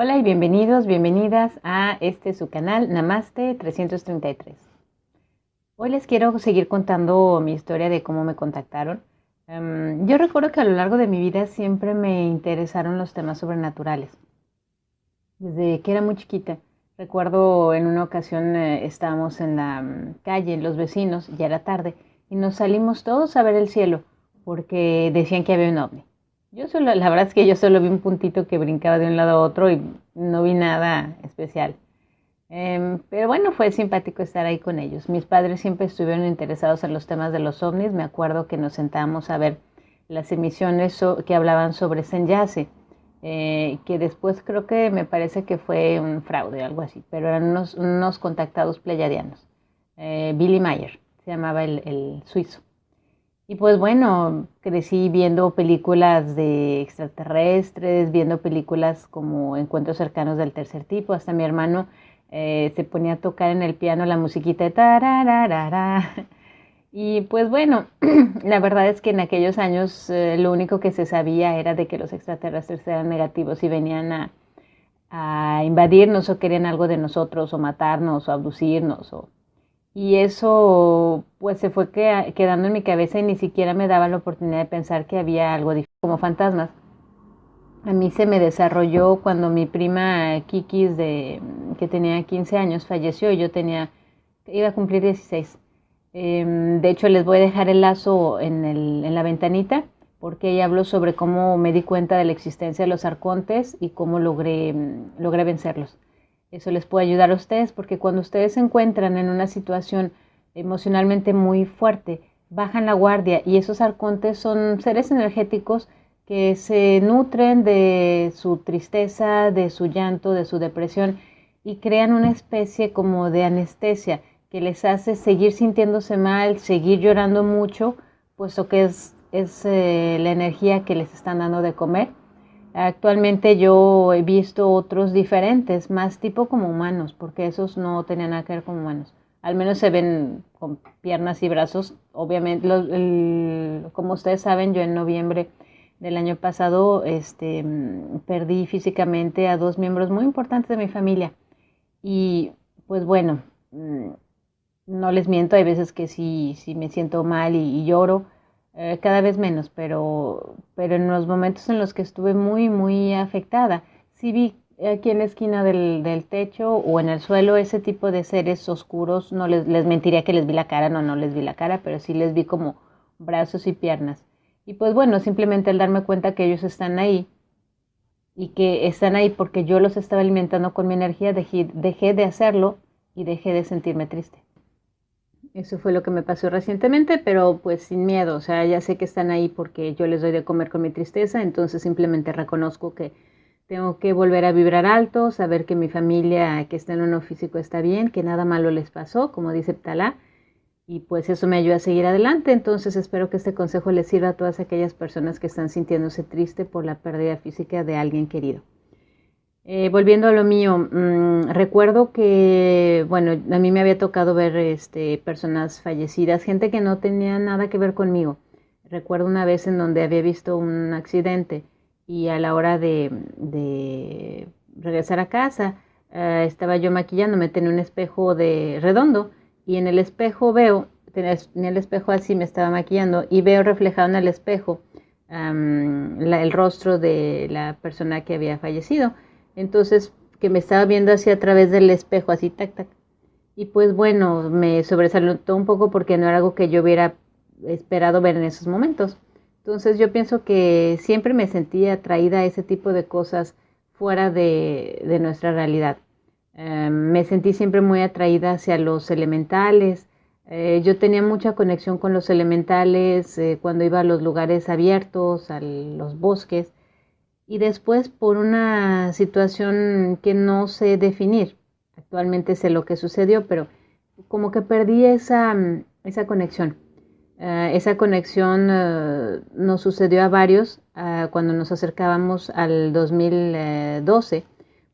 Hola y bienvenidos, bienvenidas a su canal Namaste 333. Hoy les quiero seguir contando mi historia de cómo me contactaron. Yo recuerdo que a lo largo de mi vida siempre me interesaron los temas sobrenaturales. Desde que era muy chiquita, recuerdo en una ocasión estábamos en la calle, los vecinos, ya era tarde, y nos salimos todos a ver el cielo porque decían que había un ovni. La verdad es que yo solo vi un puntito que brincaba de un lado a otro y no vi nada especial. Pero bueno, fue simpático estar ahí con ellos. Mis padres siempre estuvieron interesados en los temas de los ovnis. Me acuerdo que nos sentábamos a ver las emisiones que hablaban sobre Senyase, que después creo que me parece que fue un fraude o algo así, pero eran unos contactados pleyadianos. Billy Mayer se llamaba el suizo. Y pues bueno, crecí viendo películas de extraterrestres, viendo películas como Encuentros cercanos del tercer tipo. Hasta mi hermano se ponía a tocar en el piano la musiquita de tarararara. Y pues bueno, la verdad es que en aquellos años lo único que se sabía era de que los extraterrestres eran negativos y venían a invadirnos o querían algo de nosotros o matarnos o abducirnos y eso pues se fue quedando en mi cabeza y ni siquiera me daba la oportunidad de pensar que había algo diferente como fantasmas. A mí se me desarrolló cuando mi prima Kikis, que tenía 15 años, falleció y iba a cumplir 16. De hecho, les voy a dejar el lazo en la ventanita porque ella habló sobre cómo me di cuenta de la existencia de los arcontes y cómo logré vencerlos. Eso les puede ayudar a ustedes porque cuando ustedes se encuentran en una situación emocionalmente muy fuerte, bajan la guardia y esos arcontes son seres energéticos que se nutren de su tristeza, de su llanto, de su depresión y crean una especie como de anestesia que les hace seguir sintiéndose mal, seguir llorando mucho, puesto que es la energía que les están dando de comer. Actualmente yo he visto otros diferentes, más tipo como humanos, porque esos no tenían nada que ver con humanos. Al menos se ven con piernas y brazos. Obviamente, como ustedes saben, yo en noviembre del año pasado perdí físicamente a dos miembros muy importantes de mi familia. Y pues bueno, no les miento, hay veces que sí me siento mal y lloro, cada vez menos, pero en los momentos en los que estuve muy, muy afectada, sí vi aquí en la esquina del techo o en el suelo ese tipo de seres oscuros. No les mentiría que les vi la cara, no les vi la cara, pero sí les vi como brazos y piernas. Y pues bueno, simplemente al darme cuenta que ellos están ahí y que están ahí porque yo los estaba alimentando con mi energía, dejé de hacerlo y dejé de sentirme triste. Eso fue lo que me pasó recientemente, pero pues sin miedo, o sea, ya sé que están ahí porque yo les doy de comer con mi tristeza, entonces simplemente reconozco que tengo que volver a vibrar alto, saber que mi familia que está en uno físico está bien, que nada malo les pasó, como dice Ptala, y pues eso me ayuda a seguir adelante. Entonces espero que este consejo les sirva a todas aquellas personas que están sintiéndose triste por la pérdida física de alguien querido. Volviendo a lo mío, recuerdo que, bueno, a mí me había tocado ver personas fallecidas, gente que no tenía nada que ver conmigo. Recuerdo una vez en donde había visto un accidente y a la hora de regresar a casa, estaba yo maquillándome, tenía un espejo de redondo y en el espejo tenía el espejo así, me estaba maquillando y veo reflejado en el espejo el rostro de la persona que había fallecido. Entonces, que me estaba viendo así a través del espejo, así, tac, tac. Y pues bueno, me sobresaltó un poco porque no era algo que yo hubiera esperado ver en esos momentos. Entonces yo pienso que siempre me sentí atraída a ese tipo de cosas fuera de nuestra realidad. Me sentí siempre muy atraída hacia los elementales. Yo tenía mucha conexión con los elementales cuando iba a los lugares abiertos, a los bosques y después por una situación que no sé definir. Actualmente sé lo que sucedió, pero como que perdí esa conexión. Esa conexión nos sucedió a varios cuando nos acercábamos al 2012,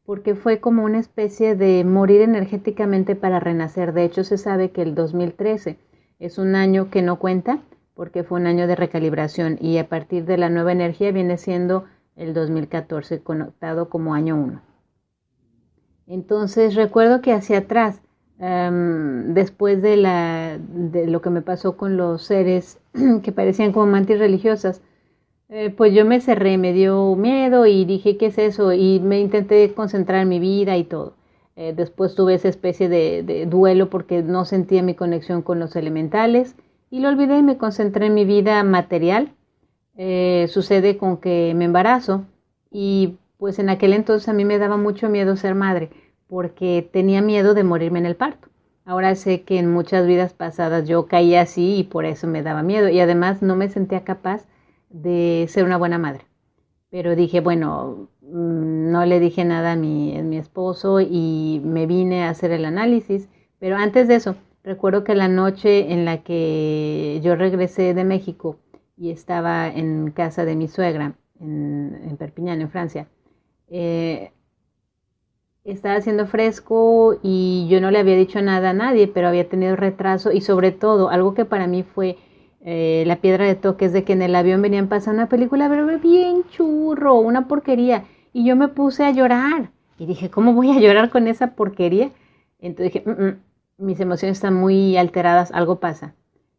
porque fue como una especie de morir energéticamente para renacer. De hecho, se sabe que el 2013 es un año que no cuenta porque fue un año de recalibración y a partir de la nueva energía viene siendo el 2014 conectado como año 1. Entonces recuerdo que hacia atrás, después de lo que me pasó con los seres que parecían como mantis religiosas, pues yo me cerré, me dio miedo y dije, ¿qué es eso? Y me intenté concentrar en mi vida y todo. Después tuve esa especie de duelo porque no sentía mi conexión con los elementales y lo olvidé y me concentré en mi vida material. Sucede con que me embarazo y pues en aquel entonces a mí me daba mucho miedo ser madre porque tenía miedo de morirme en el parto. Ahora sé que en muchas vidas pasadas yo caía así y por eso me daba miedo y además no me sentía capaz de ser una buena madre. Pero dije, bueno, no le dije nada a mi esposo y me vine a hacer el análisis. Pero antes de eso, recuerdo que la noche en la que yo regresé de México y estaba en casa de mi suegra, en Perpiñán, en Francia, eh, estaba haciendo fresco y yo no le había dicho nada a nadie, pero había tenido retraso y sobre todo algo que para mí fue la piedra de toque es de que en el avión venían pasando una película pero bien churro, una porquería y yo me puse a llorar y dije, ¿cómo voy a llorar con esa porquería? Entonces dije, mis emociones están muy alteradas, algo pasa.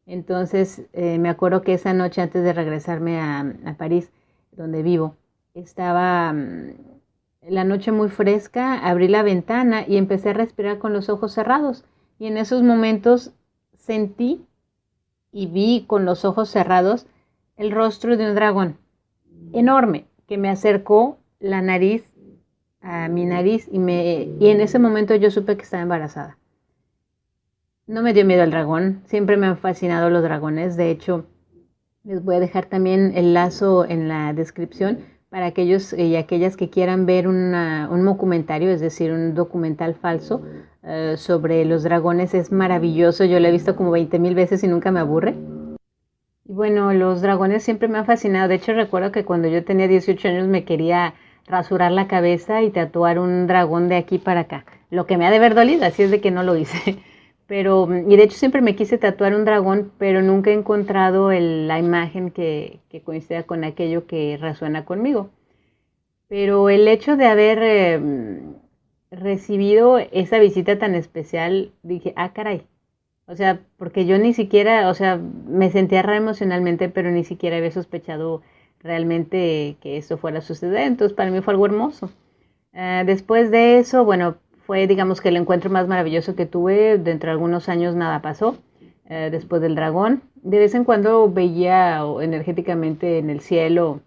Entonces me acuerdo que esa noche antes de regresarme a París, donde vivo, estaba la noche muy fresca, abrí la ventana y empecé a respirar con los ojos cerrados. Y en esos momentos sentí y vi con los ojos cerrados el rostro de un dragón enorme que me acercó la nariz a mi nariz y en ese momento yo supe que estaba embarazada. No me dio miedo el dragón, siempre me han fascinado los dragones, de hecho les voy a dejar también el lazo en la descripción para aquellos y aquellas que quieran ver un documentario, es decir, un documental falso sobre los dragones. Es maravilloso, yo lo he visto como 20,000 veces y nunca me aburre. Y bueno, los dragones siempre me han fascinado. De hecho, recuerdo que cuando yo tenía 18 años me quería rasurar la cabeza y tatuar un dragón de aquí para acá. Lo que me ha de haber dolido, así es de que no lo hice. Pero, y de hecho siempre me quise tatuar un dragón, pero nunca he encontrado la imagen que coincida con aquello que resuena conmigo. Pero el hecho de haber recibido esa visita tan especial, dije, ah, caray. O sea, porque yo ni siquiera, o sea, me sentía rara emocionalmente, pero ni siquiera había sospechado realmente que esto fuera a suceder. Entonces, para mí fue algo hermoso. Después de eso, bueno, fue digamos que el encuentro más maravilloso que tuve. Dentro de algunos años nada pasó. Después del dragón, de vez en cuando veía energéticamente en el cielo,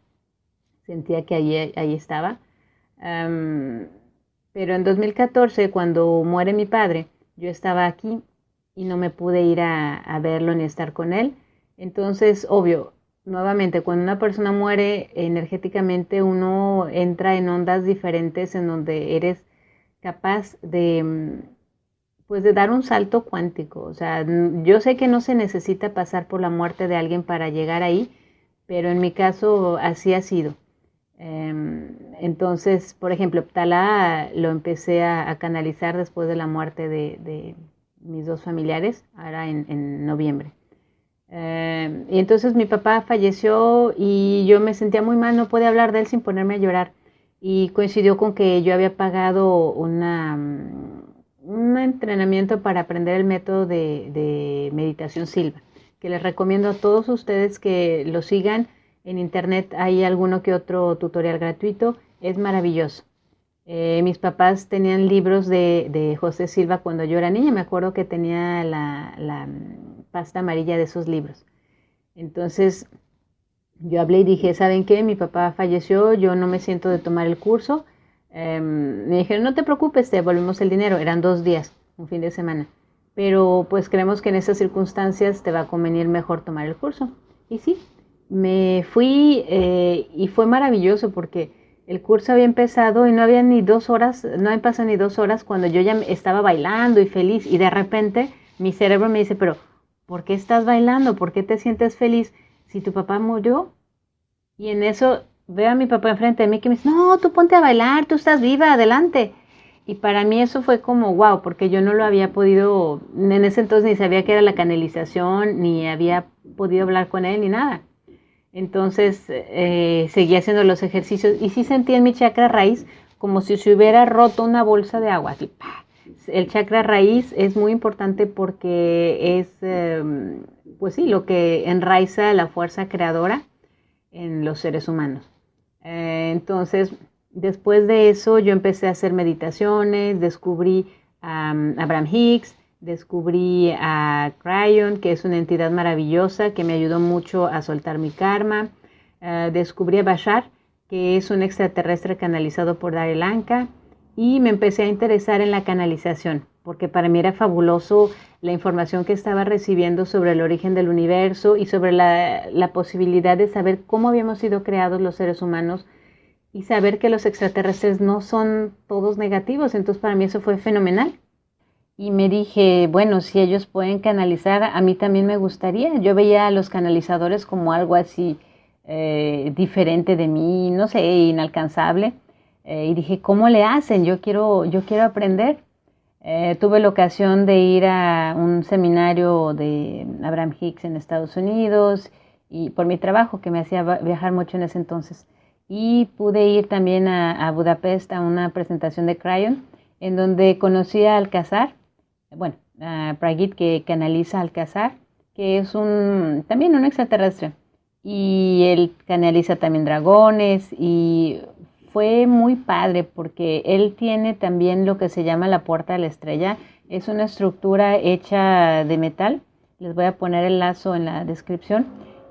sentía que ahí estaba. Um, pero en 2014, cuando muere mi padre, yo estaba aquí y no me pude ir a verlo ni estar con él. Entonces, obvio, nuevamente, cuando una persona muere energéticamente, uno entra en ondas diferentes en donde eres capaz de, pues, de dar un salto cuántico. O sea, yo sé que no se necesita pasar por la muerte de alguien para llegar ahí, pero en mi caso así ha sido. Entonces, por ejemplo, Ptala lo empecé a canalizar después de la muerte de mis dos familiares, ahora en noviembre. Y entonces mi papá falleció y yo me sentía muy mal, no podía hablar de él sin ponerme a llorar. Y coincidió con que yo había pagado un entrenamiento para aprender el método de meditación Silva, que les recomiendo a todos ustedes que lo sigan. En internet hay alguno que otro tutorial gratuito, es maravilloso. Mis papás tenían libros de José Silva cuando yo era niña, me acuerdo que tenía la pasta amarilla de esos libros. Entonces yo hablé y dije, ¿saben qué? Mi papá falleció, yo no me siento de tomar el curso. Me dijeron, no te preocupes, te devolvemos el dinero. Eran 2 días, un fin de semana. Pero pues creemos que en esas circunstancias te va a convenir mejor tomar el curso. Y sí, me fui y fue maravilloso porque el curso había empezado y no había ni 2 horas, no habían pasado ni 2 horas cuando yo ya estaba bailando y feliz y de repente mi cerebro me dice, pero ¿por qué estás bailando? ¿Por qué te sientes feliz si tu papá murió? Y en eso veo a mi papá enfrente de mí que me dice, no, tú ponte a bailar, tú estás viva, adelante. Y para mí eso fue como wow, porque yo no lo había podido, en ese entonces ni sabía qué era la canalización, ni había podido hablar con él, ni nada. Entonces seguí haciendo los ejercicios y sí sentí en mi chakra raíz como si se hubiera roto una bolsa de agua. Así, ¡pah! El chakra raíz es muy importante porque es, pues sí, lo que enraiza la fuerza creadora en los seres humanos. Entonces, después de eso, yo empecé a hacer meditaciones, descubrí a Abraham Hicks, descubrí a Cryon, que es una entidad maravillosa que me ayudó mucho a soltar mi karma. Descubrí a Bashar, que es un extraterrestre canalizado por Darryl Anka, y me empecé a interesar en la canalización, porque para mí era fabuloso la información que estaba recibiendo sobre el origen del universo y sobre la posibilidad de saber cómo habíamos sido creados los seres humanos y saber que los extraterrestres no son todos negativos. Entonces para mí eso fue fenomenal. Y me dije, bueno, si ellos pueden canalizar, a mí también me gustaría. Yo veía a los canalizadores como algo así diferente de mí, no sé, inalcanzable. Y dije, ¿cómo le hacen? Yo quiero aprender. Tuve la ocasión de ir a un seminario de Abraham Hicks en Estados Unidos y por mi trabajo que me hacía viajar mucho en ese entonces. Y pude ir también a Budapest a una presentación de Cryon en donde conocí a Alcazar, bueno, a Pragit, que canaliza Alcazar, que es también un extraterrestre. Y él canaliza también dragones y fue muy padre porque él tiene también lo que se llama la puerta de la estrella. Es una estructura hecha de metal. Les voy a poner el lazo en la descripción.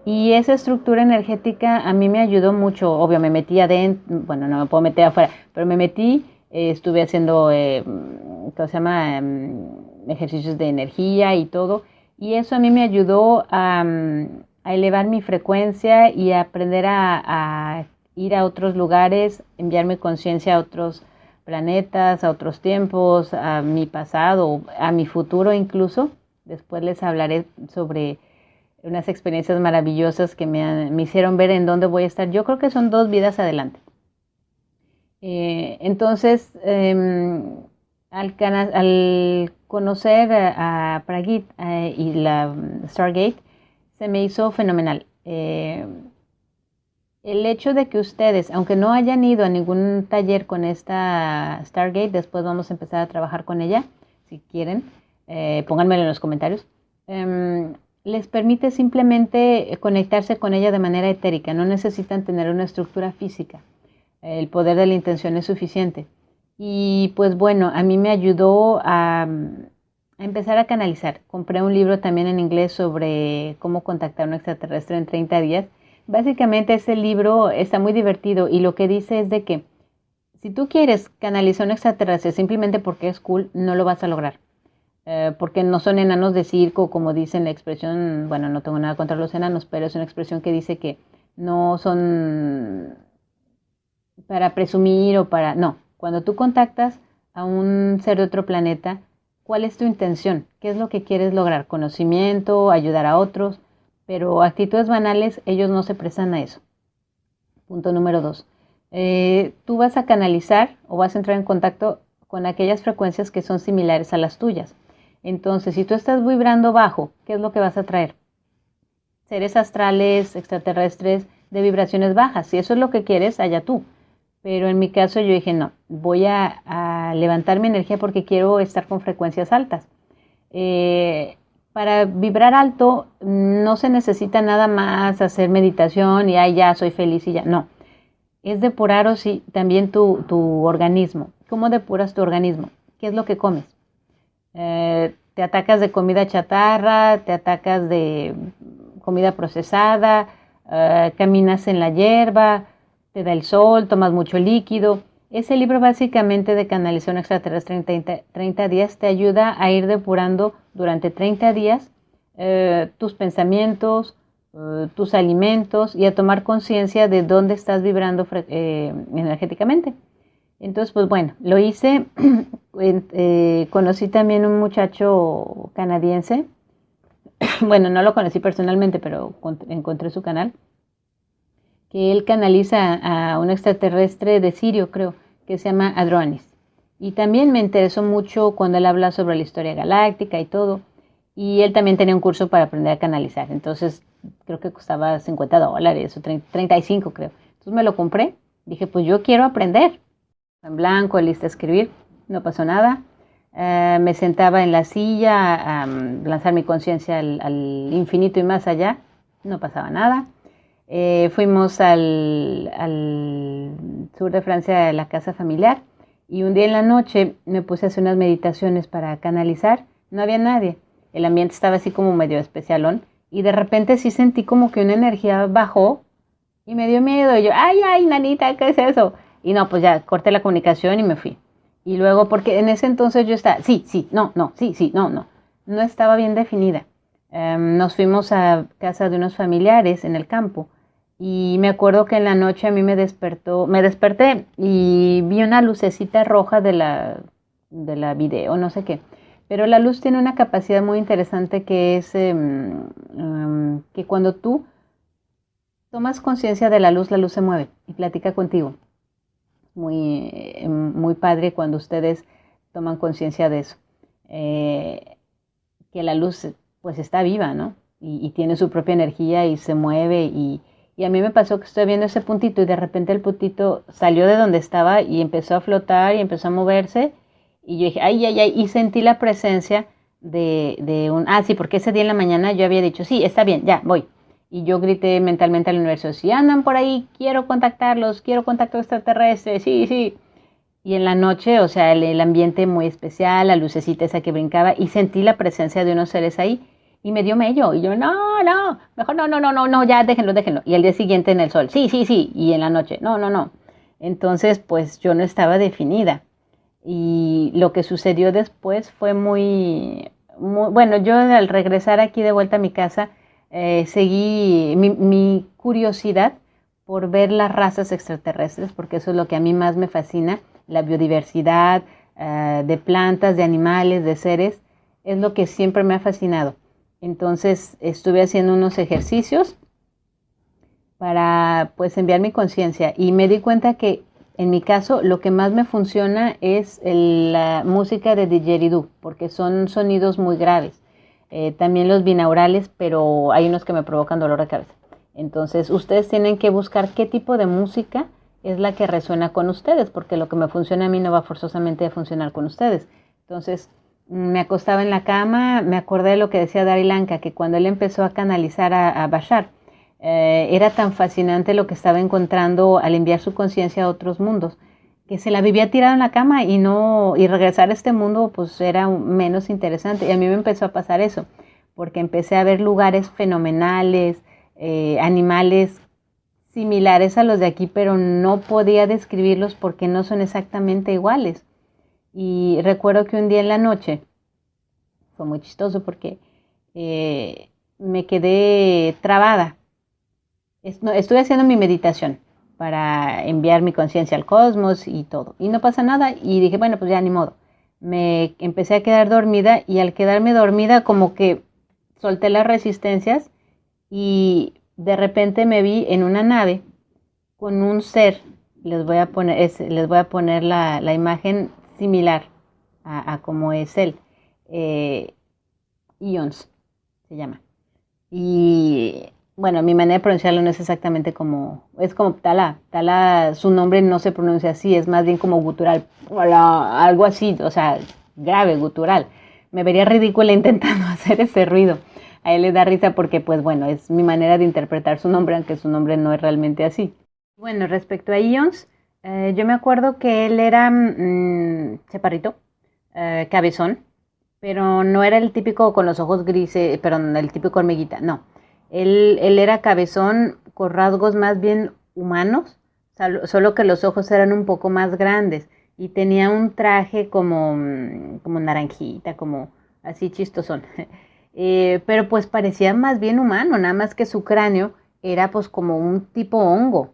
Y esa estructura energética a mí me ayudó mucho. Obvio, me metí adentro, bueno, no me puedo meter afuera, pero me metí, estuve haciendo, ¿cómo se llama? Ejercicios de energía y todo. Y eso a mí me ayudó a elevar mi frecuencia y a aprender a ir a otros lugares, enviar mi conciencia a otros planetas, a otros tiempos, a mi pasado, a mi futuro incluso. Después les hablaré sobre unas experiencias maravillosas que me hicieron ver en dónde voy a estar. Yo creo que son 2 vidas adelante. Entonces, al conocer a Pragit y la Stargate, se me hizo fenomenal. El hecho de que ustedes, aunque no hayan ido a ningún taller con esta Stargate, después vamos a empezar a trabajar con ella, si quieren, pónganmelo en los comentarios, les permite simplemente conectarse con ella de manera etérica, no necesitan tener una estructura física, el poder de la intención es suficiente. Y pues bueno, a mí me ayudó a empezar a canalizar. Compré un libro también en inglés sobre cómo contactar a un extraterrestre en 30 días. Básicamente ese libro está muy divertido y lo que dice es de que si tú quieres canalizar a un extraterrestre simplemente porque es cool, no lo vas a lograr. Porque no son enanos de circo, como dicen la expresión, bueno, no tengo nada contra los enanos, pero es una expresión que dice que no son para presumir o para... No, cuando tú contactas a un ser de otro planeta, ¿cuál es tu intención? ¿Qué es lo que quieres lograr? Conocimiento, ayudar a otros, pero actitudes banales, ellos no se prestan a eso. Punto número 2. Tú vas a canalizar o vas a entrar en contacto con aquellas frecuencias que son similares a las tuyas. Entonces, si tú estás vibrando bajo, ¿qué es lo que vas a traer? Seres astrales, extraterrestres de vibraciones bajas. Si eso es lo que quieres, allá tú. Pero en mi caso yo dije, no, voy a levantar mi energía porque quiero estar con frecuencias altas. Para vibrar alto no se necesita nada más hacer meditación y ay, ya soy feliz y ya. No, es depurar también tu organismo. ¿Cómo depuras tu organismo? ¿Qué es lo que comes? Te atacas de comida chatarra, te atacas de comida procesada, caminas en la hierba, te da el sol, tomas mucho líquido. Ese libro básicamente de canalización extraterrestre en 30 días te ayuda a ir depurando durante 30 días tus pensamientos, tus alimentos y a tomar conciencia de dónde estás vibrando energéticamente. Entonces, pues bueno, lo hice. Conocí también un muchacho canadiense. Bueno, no lo conocí personalmente, pero encontré su canal. Que él canaliza a un extraterrestre de Sirio, creo, que se llama Adronis. Y también me interesó mucho cuando él habla sobre la historia galáctica y todo. Y él también tenía un curso para aprender a canalizar. Entonces, creo que costaba $50 o 35, creo. Entonces me lo compré. Dije, pues yo quiero aprender. en blanco, lista a escribir, no pasó nada. Me sentaba en la silla a lanzar mi conciencia al infinito y más allá, no pasaba nada. Fuimos al sur de Francia a la casa familiar y un día en la noche me puse a hacer unas meditaciones para canalizar, no había nadie, el ambiente estaba así como medio especialón y de repente sí sentí como que una energía bajó y me dio miedo y yo, ay, nanita, ¿qué es eso? Y no, pues ya corté la comunicación y me fui. Y luego, porque en ese entonces yo estaba, sí, no, sí, no. No estaba bien definida. Nos fuimos a casa de unos familiares en el campo. Y me acuerdo que en la noche a mí me desperté y vi una lucecita roja de la video, no sé qué. Pero la luz tiene una capacidad muy interesante que es que cuando tú tomas conciencia de la luz se mueve y platica contigo. Muy padre cuando ustedes toman conciencia de eso. Que la luz pues está viva, ¿no? Y tiene su propia energía y se mueve y a mí me pasó que estoy viendo ese puntito y de repente el puntito salió de donde estaba y empezó a flotar y empezó a moverse y yo dije, ay, y sentí la presencia de un, sí, porque ese día en la mañana yo había dicho, sí, está bien, ya, voy. Y yo grité mentalmente al universo, si andan por ahí, quiero contactarlos, quiero contacto extraterrestre, sí. Y en la noche, o sea, el ambiente muy especial, la lucecita esa que brincaba, y sentí la presencia de unos seres ahí, y me dio mello. Y yo, no, mejor no, ya déjenlo. Y al día siguiente en el sol, sí, y en la noche, no. Entonces, pues yo no estaba definida. Y lo que sucedió después fue bueno, yo al regresar aquí de vuelta a mi casa, seguí mi curiosidad por ver las razas extraterrestres, porque eso es lo que a mí más me fascina, la biodiversidad de plantas, de animales, de seres, es lo que siempre me ha fascinado. Entonces estuve haciendo unos ejercicios para pues enviar mi conciencia y me di cuenta que en mi caso lo que más me funciona es la música de didgeridoo, porque son sonidos muy graves. También los binaurales, pero hay unos que me provocan dolor de cabeza. Entonces ustedes tienen que buscar qué tipo de música es la que resuena con ustedes, porque lo que me funciona a mí no va forzosamente a funcionar con ustedes. Entonces me acostaba en la cama, me acordé de lo que decía Dari Lanka, que cuando él empezó a canalizar a Bashar, era tan fascinante lo que estaba encontrando al enviar su conciencia a otros mundos, que se la vivía tirada en la cama y regresar a este mundo pues era menos interesante. Y a mí me empezó a pasar eso, porque empecé a ver lugares fenomenales, animales similares a los de aquí, pero no podía describirlos porque no son exactamente iguales. Y recuerdo que un día en la noche, fue muy chistoso porque me quedé trabada. Estuve haciendo mi meditación para enviar mi conciencia al cosmos y todo. Y no pasa nada. Y dije, bueno, pues ya ni modo. Me empecé a quedar dormida y al quedarme dormida como que solté las resistencias y de repente me vi en una nave con un ser. Les voy a poner la imagen similar a como es él. Ions se llama. Y bueno, mi manera de pronunciarlo no es exactamente es como Tala. Tala, su nombre no se pronuncia así, es más bien como gutural, algo así, o sea, grave, gutural. Me vería ridícula intentando hacer ese ruido. A él le da risa porque, pues bueno, es mi manera de interpretar su nombre, aunque su nombre no es realmente así. Bueno, respecto a Ions, yo me acuerdo que él era chaparrito, cabezón, pero no era el típico con los ojos grises, perdón, el típico hormiguita, no. Él era cabezón con rasgos más bien humanos, solo que los ojos eran un poco más grandes y tenía un traje como naranjita, como así chistosón. Pero pues parecía más bien humano, nada más que su cráneo era pues como un tipo hongo.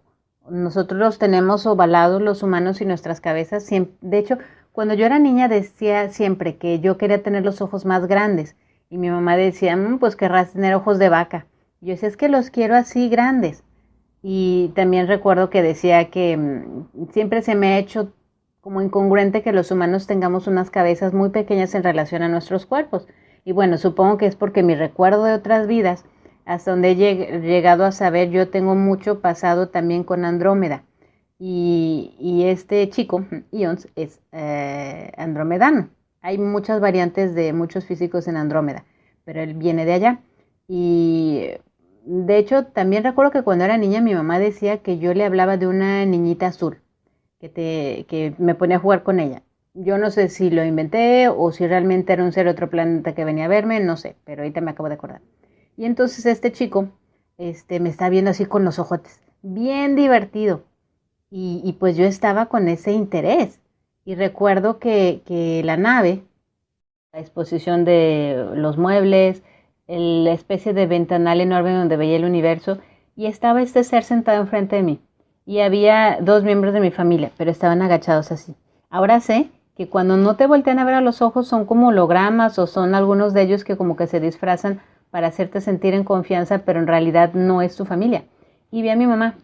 Nosotros los tenemos ovalados los humanos y nuestras cabezas, de hecho, cuando yo era niña decía siempre que yo quería tener los ojos más grandes y mi mamá decía, pues querrás tener ojos de vaca. Y yo decía, es que los quiero así grandes. Y también recuerdo que decía que siempre se me ha hecho como incongruente que los humanos tengamos unas cabezas muy pequeñas en relación a nuestros cuerpos. Y bueno, supongo que es porque mi recuerdo de otras vidas, hasta donde he llegado a saber, yo tengo mucho pasado también con Andrómeda. y este chico, Ions, es andromedano. Hay muchas variantes de muchos físicos en Andrómeda, pero él viene de allá. Y de hecho, también recuerdo que cuando era niña mi mamá decía que yo le hablaba de una niñita azul, que me ponía a jugar con ella. Yo no sé si lo inventé o si realmente era un ser de otro planeta que venía a verme, no sé, pero ahorita me acabo de acordar. Y entonces este chico me está viendo así con los ojotes, bien divertido. Y pues yo estaba con ese interés. Y recuerdo que la nave, la exposición de los muebles, la especie de ventanal enorme donde veía el universo, y estaba este ser sentado enfrente de mí. Y había dos miembros de mi familia, pero estaban agachados así. Ahora sé que cuando no te voltean a ver a los ojos son como hologramas o son algunos de ellos que como que se disfrazan para hacerte sentir en confianza, pero en realidad no es tu familia. Y vi a mi mamá.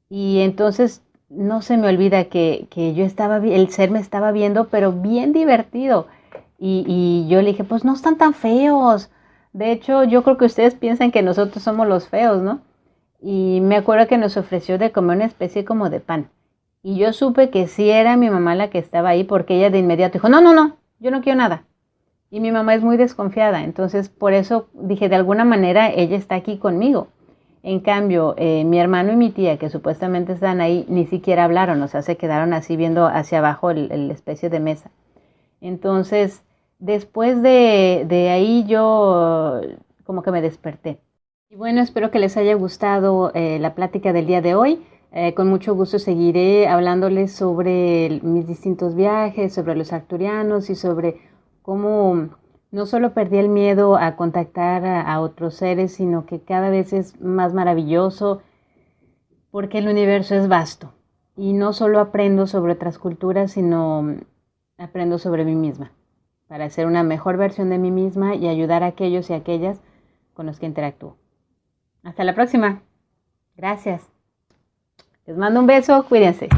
Y entonces no se me olvida que yo estaba, el ser me estaba viendo, pero bien divertido. Y yo le dije, pues no están tan feos. De hecho, yo creo que ustedes piensan que nosotros somos los feos, ¿no? Y me acuerdo que nos ofreció de comer una especie como de pan. Y yo supe que sí era mi mamá la que estaba ahí porque ella de inmediato dijo, no, no, no, yo no quiero nada. Y mi mamá es muy desconfiada, entonces por eso dije, de alguna manera ella está aquí conmigo. En cambio, mi hermano y mi tía, que supuestamente están ahí, ni siquiera hablaron, o sea, se quedaron así viendo hacia abajo el especie de mesa. Entonces, después de ahí yo como que me desperté. Y bueno, espero que les haya gustado la plática del día de hoy. Con mucho gusto seguiré hablándoles sobre mis distintos viajes, sobre los arcturianos y sobre cómo no solo perdí el miedo a contactar a otros seres, sino que cada vez es más maravilloso porque el universo es vasto. Y no solo aprendo sobre otras culturas, sino aprendo sobre mí misma, para ser una mejor versión de mí misma y ayudar a aquellos y aquellas con los que interactúo. Hasta la próxima. Gracias. Les mando un beso, cuídense.